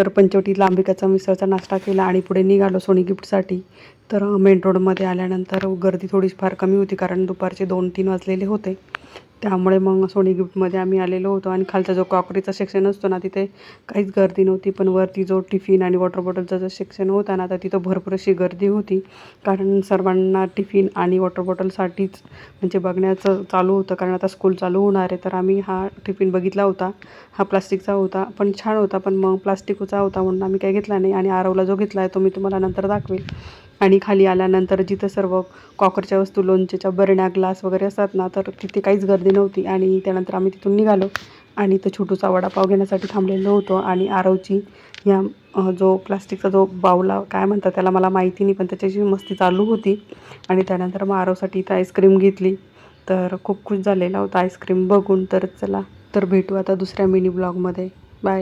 तर पंचवटीला अंबिकाचा मिसळचा नाश्ता केला आणि पुढे निघालो सोनी गिफ्टसाठी. तर मेन रोडमध्ये आल्यानंतर गर्दी थोडीफार कमी होती, कारण दुपारचे 2-3 वाजलेले होते. त्यामुळे मग सोनी गिफ्टमध्ये आम्ही आलेलो होतो आणि खालचा जो क्रॉकरीचा सेक्शन असतो ना, तिथे काहीच गर्दी नव्हती. पण वरती जो टिफिन आणि वॉटर बॉटलचा जो सेक्शन होता ना, तर तिथं भरपूर अशी गर्दी होती. कारण सर्वांना टिफिन आणि वॉटर बॉटलसाठीच म्हणजे बघण्याचं चालू होतं, कारण आता स्कूल चालू होणार आहे. तर आम्ही हा टिफिन बघितला होता. हा प्लास्टिकचा होता, पण छान होता. पण मग प्लास्टिकचा होता म्हणून आम्ही काही घेतला नाही आणि आरवला जो घेतला आहे तो मी तुम्हाला नंतर दाखवेल. आणि खाली आल्यानंतर जिथं सर्व कॉकरच्या वस्तू, लोणचेच्या बरण्या, ग्लास वगैरे असतात ना, तर तिथे काहीच गर्दी नव्हती. आणि त्यानंतर आम्ही तिथून निघालो आणि तो छोटूसा वडापाव घेण्यासाठी थांबलेलो होतो. आणि आरवची ह्या जो प्लास्टिकचा जो बाऊला काय म्हणतात त्याला मला माहिती नाही, पण त्याच्याशी मस्ती चालू होती. आणि त्यानंतर मग आरवसाठी इथं आईस्क्रीम घेतली. तर खूप खुश झालेला होता आईस्क्रीम बघून. तर चला, तर भेटू आता दुसऱ्या मिनी ब्लॉगमध्ये. बाय.